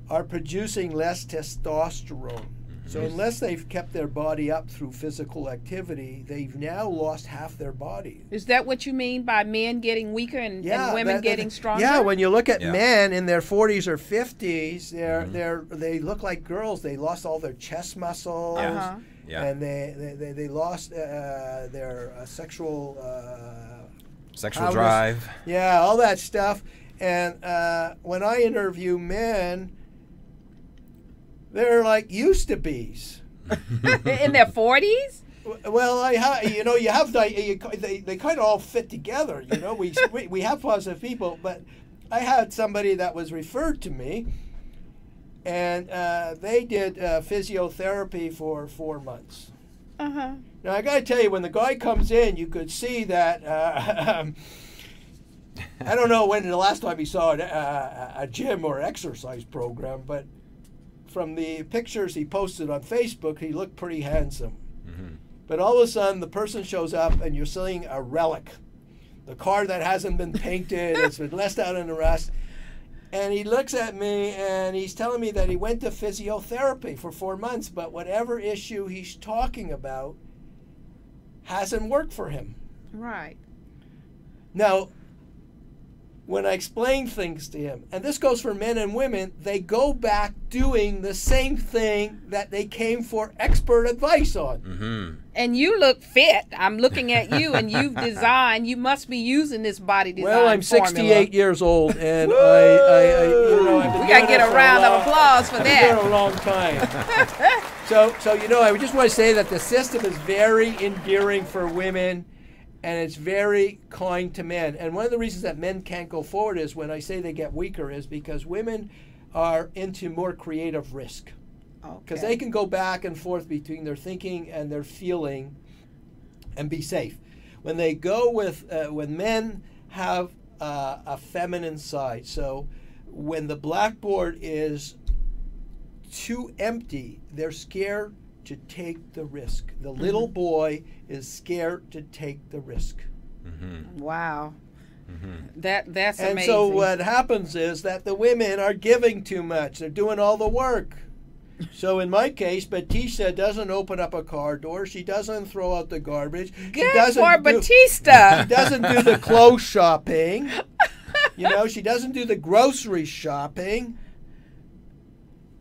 are producing less testosterone. So unless they've kept their body up through physical activity, they've now lost half their body. Is that what you mean by men getting weaker and women getting stronger? Yeah, when you look at men in their 40s or 50s, they look like girls. They lost all their chest muscles, and they lost their sexual drive. Yeah, all that stuff. And when I interview men, they're like used to be's. In their 40s? Well, you have they kind of all fit together. We have positive people, but I had somebody that was referred to me, and they did physiotherapy for 4 months. Now I got to tell you, when the guy comes in, you could see that. I don't know when the last time he saw a gym or exercise program, but from the pictures he posted on Facebook, he looked pretty handsome. But all of a sudden, the person shows up, and you're seeing a relic. The car that hasn't been painted, it's been left out in the rust. And he looks at me, and he's telling me that he went to physiotherapy for 4 months, but whatever issue he's talking about hasn't worked for him. Right. Now, when I explain things to him, and this goes for men and women, they go back doing the same thing that they came for expert advice on. And you look fit. I'm looking at you, and you've designed. You must be using this body design. Well, I'm formula. 68 years old, and I've been we gotta get a round of applause for that. It's been a long time. So I just want to say that the system is very endearing for women. And it's very kind to men. And one of the reasons that men can't go forward is when I say they get weaker is because women are into more creative risk. Because they can go back and forth between their thinking and their feeling and be safe. When they go with, when men have a feminine side. So when the blackboard is too empty, they're scared to take the risk. The little boy is scared to take the risk. Wow. That's amazing. And so what happens is that the women are giving too much. They're doing all the work. So in my case, Batista doesn't open up a car door. She doesn't throw out the garbage. Good for Batista. She doesn't do the clothes shopping. She doesn't do the grocery shopping.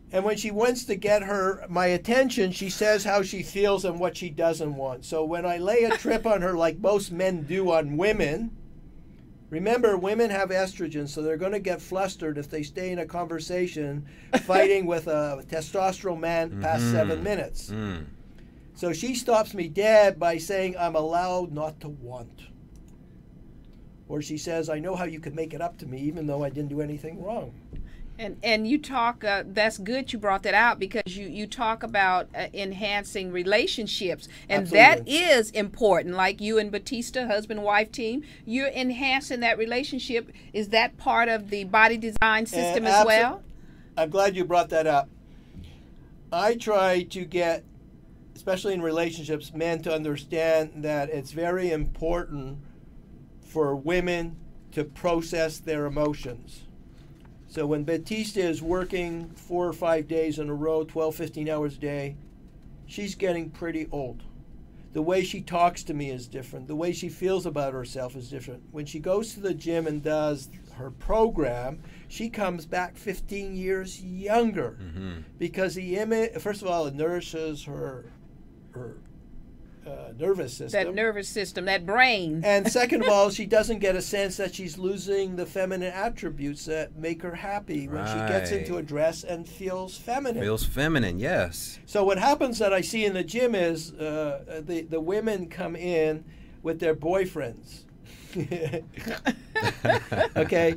And when she wants to get my attention, she says how she feels and what she doesn't want. So when I lay a trip on her like most men do on women, Remember, women have estrogen, so they're going to get flustered if they stay in a conversation fighting with a testosterone man past 7 minutes. So she stops me dead by saying, I'm allowed not to want. Or she says, I know how you can make it up to me even though I didn't do anything wrong. And you talk, that's good you brought that out, because you talk about enhancing relationships. And Absolutely. that is important. Like you and Batista, husband-wife team, you're enhancing that relationship. Is that part of the body design system as well? I'm glad you brought that up. I try to get, especially in relationships, men to understand that it's very important for women to process their emotions. So when Batista is working 4 or 5 days in a row, 12, 15 hours a day, she's getting pretty old. The way she talks to me is different. The way she feels about herself is different. When she goes to the gym and does her program, she comes back 15 years younger. Because the image, first of all, it nourishes her nervous system. That nervous system, that brain. And second of all, she doesn't get a sense that she's losing the feminine attributes that make her happy when she gets into a dress and feels feminine. Feels feminine, yes. So what happens that I see in the gym is the women come in with their boyfriends. Okay?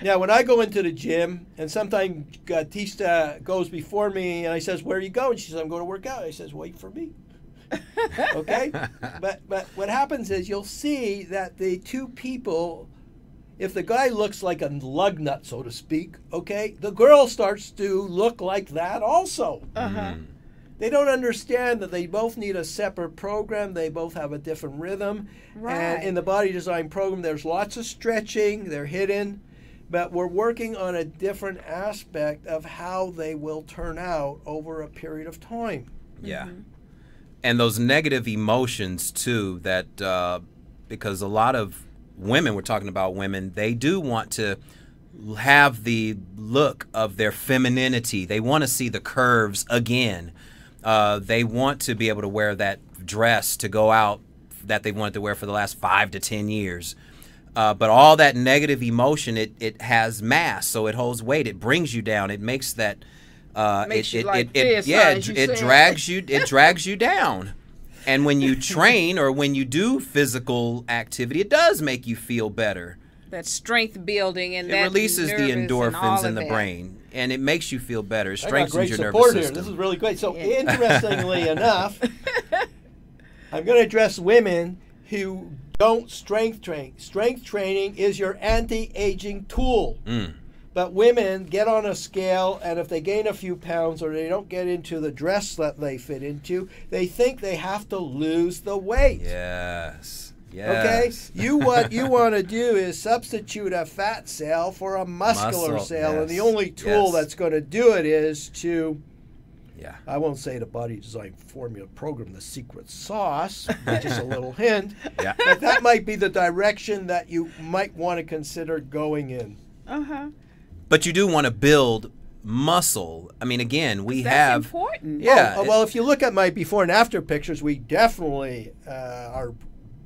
Now, when I go into the gym, and sometimes Batista goes before me, and I says, where are you going? She says, I'm going to work out. I says, wait for me. Okay? But what happens is you'll see that the two people, if the guy looks like a lug nut, so to speak, okay, the girl starts to look like that also. They don't understand that they both need a separate program. They both have a different rhythm. And in the body design program, there's lots of stretching. They're hidden. But we're working on a different aspect of how they will turn out over a period of time. Yeah. And those negative emotions, too, that because a lot of women, we're talking about women, they do want to have the look of their femininity. They want to see the curves again. They want to be able to wear that dress to go out that they wanted to wear for the last 5 to 10 years. But all that negative emotion, it has mass, so it holds weight. It brings you down. It makes that it drags you down. And when you train or when you do physical activity, it does make you feel better. That strength building and it that releases the endorphins in the brain, and it makes you feel better. It strengthens your nervous system. This is really great. So interestingly enough, I'm going to address women who don't strength train. Strength training is your anti-aging tool. But women get on a scale, and if they gain a few pounds or they don't get into the dress that they fit into, they think they have to lose the weight. Yes. Okay? What you want to do is substitute a fat cell for a muscular cell, and the only tool that's going to do it is to, I won't say the body design formula program, the secret sauce, which is a little hint, but that might be the direction that you might want to consider going in. But you do want to build muscle. I mean, again, we have... That's important. Yeah. Well, if you look at my before and after pictures, we definitely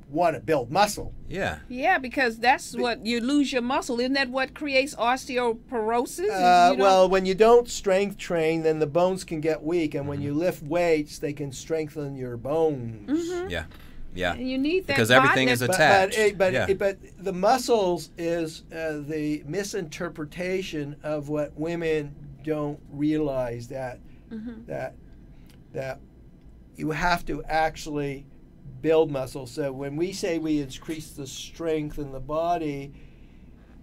want to build muscle. Yeah, because that's what you lose your muscle. Isn't that what creates osteoporosis? Well, when you don't strength train, then the bones can get weak, and when you lift weights, they can strengthen your bones. Yeah, and you need that because everything is attached. But the muscles is the misinterpretation of what women don't realize, that that you have to actually build muscle. So when we say we increase the strength in the body,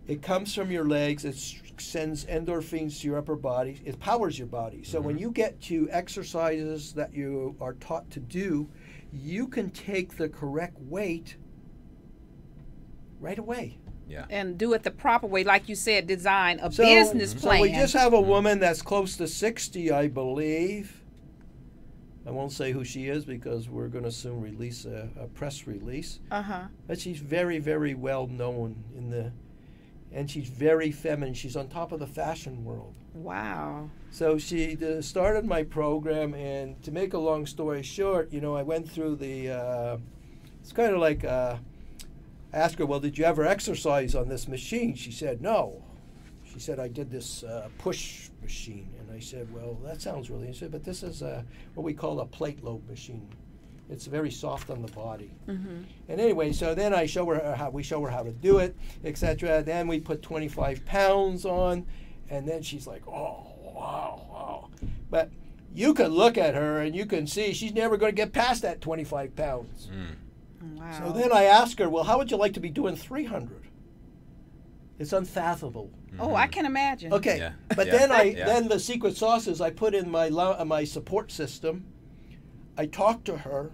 it comes from your legs. It sends endorphins to your upper body. It powers your body. So when you get to exercises that you are taught to do, you can take the correct weight right away. And do it the proper way, like you said, design a business plan. So we just have a woman that's close to 60, I believe. I won't say who she is because we're going to soon release a press release. But she's very, very well known and she's very feminine. She's on top of the fashion world. Wow. So she started my program, and to make a long story short, I went through it's kind of like I asked her, well, did you ever exercise on this machine? She said, no. She said, I did this push machine. And I said, well, that sounds really interesting, but this is what we call a plate load machine. It's very soft on the body. And anyway, so then we show her how to do it, etc. Then we put 25 pounds on, and then she's like, oh, wow. But you can look at her and you can see she's never going to get past that 25 pounds. Wow. So then I asked her, well, how would you like to be doing 300? It's unfathomable. Oh, I can imagine. Okay, Yeah. but Yeah. then the secret sauce is I put in my support system. I talked to her,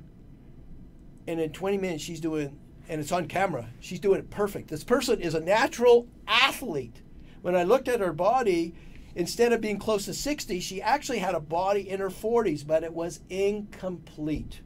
and in 20 minutes she's doing, and it's on camera, she's doing it perfect. This person is a natural athlete. When I looked at her body, instead of being close to 60, she actually had a body in her 40s, but it was incomplete.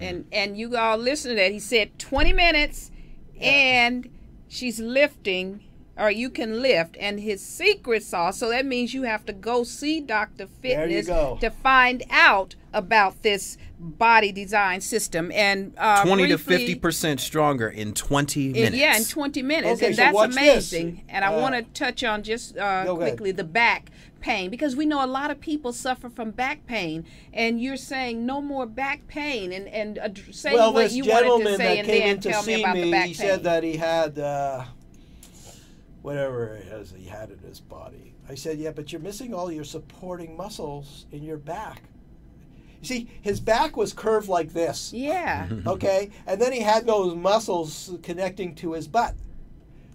And you all listen to that. He said 20 minutes, and she's lifting, or you can lift. And his secret sauce, so that means you have to go see Dr. Fitness to find out about this body design system. And 20 to briefly, 50% stronger in 20 minutes. Yeah, in 20 minutes. Okay, And so that's watch amazing. this. And I want to touch on just quickly the back pain, because we know a lot of people suffer from back pain, and you're saying no more back pain, and say Well, what this you wanted gentleman to say, that and came then in to tell me see about the me, back he pain. said that he had whatever it is he had in his body. I said, yeah, but you're missing all your supporting muscles in your back. You see, his back was curved like this. Yeah. Okay, and then he had those muscles connecting to his butt.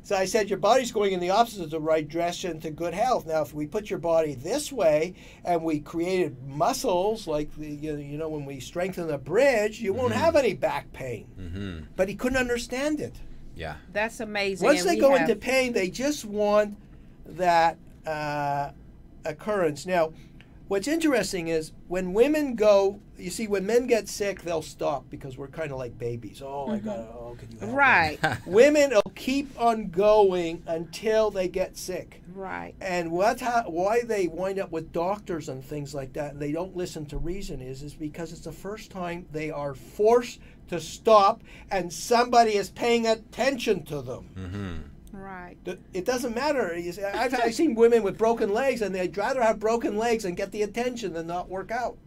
So I said, your body's going in the opposite direction to good health. Now, if we put your body this way and we created muscles like when we strengthen a bridge, you won't have any back pain. But he couldn't understand it. Yeah. That's amazing. Once And they we go have- into pain, they just want that occurrence. Now, what's interesting is when women go, you see, when men get sick, they'll stop because we're kind of like babies. Oh, I got, can you help me? Right. Women will keep on going until they get sick. Right. And why they wind up with doctors and things like that, and they don't listen to reason is because it's the first time they are forced to stop and somebody is paying attention to them. Right. It doesn't matter. You see, I've seen women with broken legs, and they'd rather have broken legs and get the attention than not work out.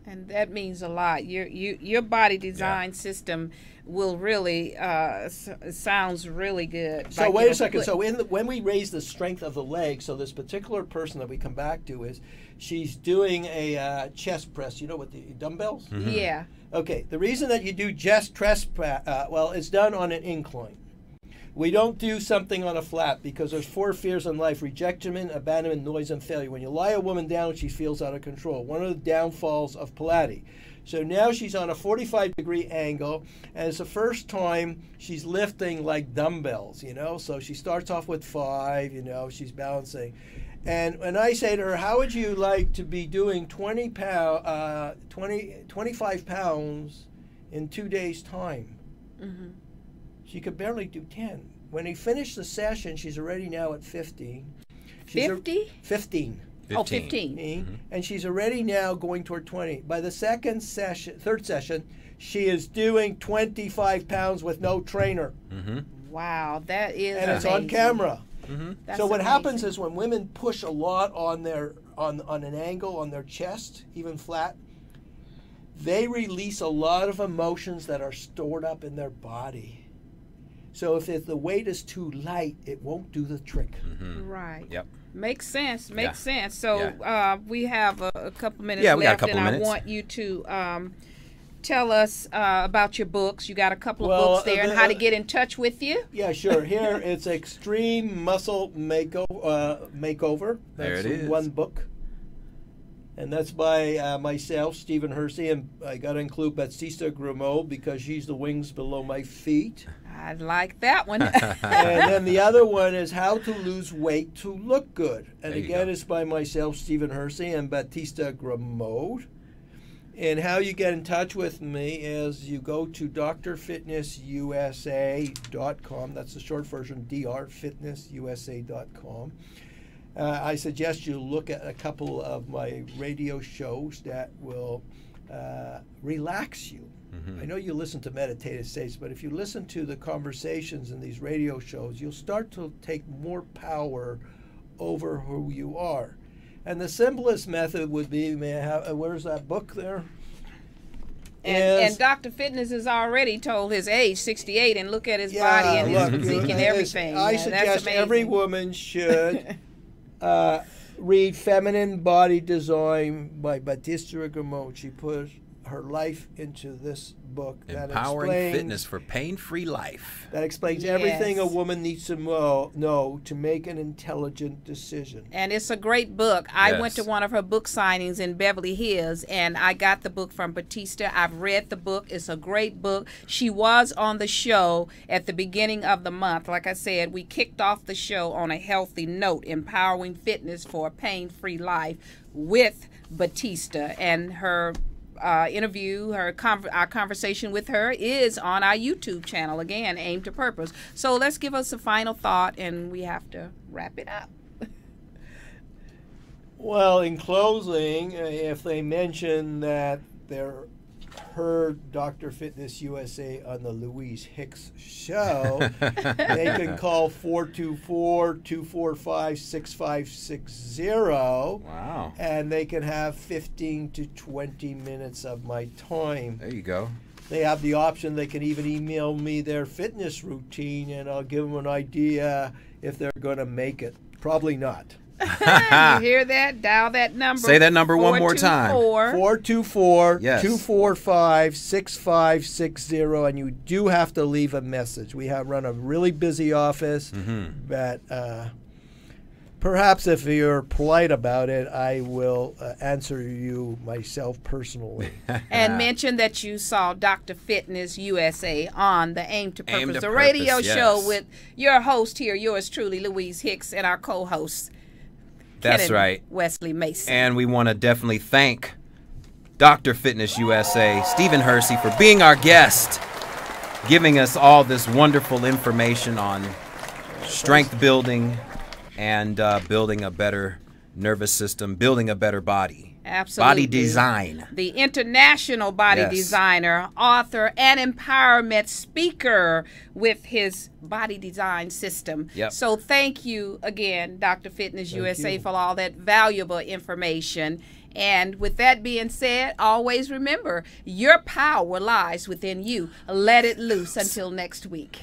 And that means a lot. Your body design system will really sounds really good. So wait a second. So when we raise the strength of the leg, so this particular person that we come back to is she's doing a chest press. You know, with the dumbbells. Yeah. Okay. The reason that you do chest press, it's done on an incline. We don't do something on a flat because there's 4 fears in life: rejection, abandonment, noise, and failure. When you lie a woman down, she feels out of control. One of the downfalls of Pilates. So now she's on a 45-degree angle, and it's the first time she's lifting like dumbbells, So she starts off with 5, she's balancing. And when I say to her, how would you like to be doing 25 pounds in 2 days' time? She could barely do 10. When he finished the session, she's already now at 15. 50? 15. Oh, 15. And she's already now going toward 20. By the third session, she is doing 25 pounds with no trainer. Wow, that is And it's amazing. on camera. That's So what amazing. happens is when women push a lot on an angle on their chest, even flat, they release a lot of emotions that are stored up in their body. So if the weight is too light, it won't do the trick. Right. Yep. Makes sense. Makes sense. So Yeah. We have a couple minutes Yeah, left, we got a couple and minutes. I want you to tell us about your books. You got a couple of Well, books there, and how to get in touch with you. Yeah, sure. Here it's Extreme Muscle Makeover. There That's it is. one book. And that's by myself, Stephen Hercy, and I got to include Batista Gremaud because she's the wings below my feet. I like that one. And then the other one is How to Lose Weight to Look Good. And There you again, go. it's by myself, Stephen Hercy, and Batista Gremaud. And how you get in touch with me is you go to drfitnessusa.com. That's the short version, drfitnessusa.com. I suggest you look at a couple of my radio shows that will relax you. I know you listen to meditative states, but if you listen to the conversations in these radio shows, you'll start to take more power over who you are. And the simplest method would be, may I have, where's that book there? And Dr. Fitness has already told his age, 68, and look at his body and his physique and everything. I suggest every woman should read Feminine Body Design by Batista Gremaud. She put her life into this book. Empowering Fitness for Pain-Free Life. That explains everything a woman needs to know to make an intelligent decision. And it's a great book. I went to one of her book signings in Beverly Hills, and I got the book from Batista. I've read the book. It's a great book. She was on the show at the beginning of the month. Like I said, we kicked off the show on a healthy note, Empowering Fitness for a Pain-Free Life with Batista, and her interview, our conversation with her is on our YouTube channel, again, Aim to Purpose. So let's give us a final thought, and we have to wrap it up. Well, in closing, if they mention that they're heard Dr. Fitness USA on the Louise Hicks show, they can call 424-245-6560. Wow. And they can have 15 to 20 minutes of my time. There you go. They have the option, they can even email me their fitness routine, and I'll give them an idea if they're going to make it. Probably not. You hear that? Dial that number. Say that number one more time. 424-245-6560, and you do have to leave a message. We have run a really busy office, but perhaps if you're polite about it, I will answer you myself personally. And mention that you saw Dr. Fitness USA on the Aim to Purpose, the Purpose, radio show with your host here, yours truly, Louise Hicks, and our co-host, That's right, Wesley Mason. And we want to definitely thank Dr. Fitness USA, Stephen Hercy, for being our guest, giving us all this wonderful information on strength building and building a better nervous system, building a better body. Absolutely. Body design. The international body designer, author, and empowerment speaker with his body design system. So thank you again, Dr. Fitness USA, for all that valuable information. And with that being said, always remember, your power lies within you. Let it loose. Until next week.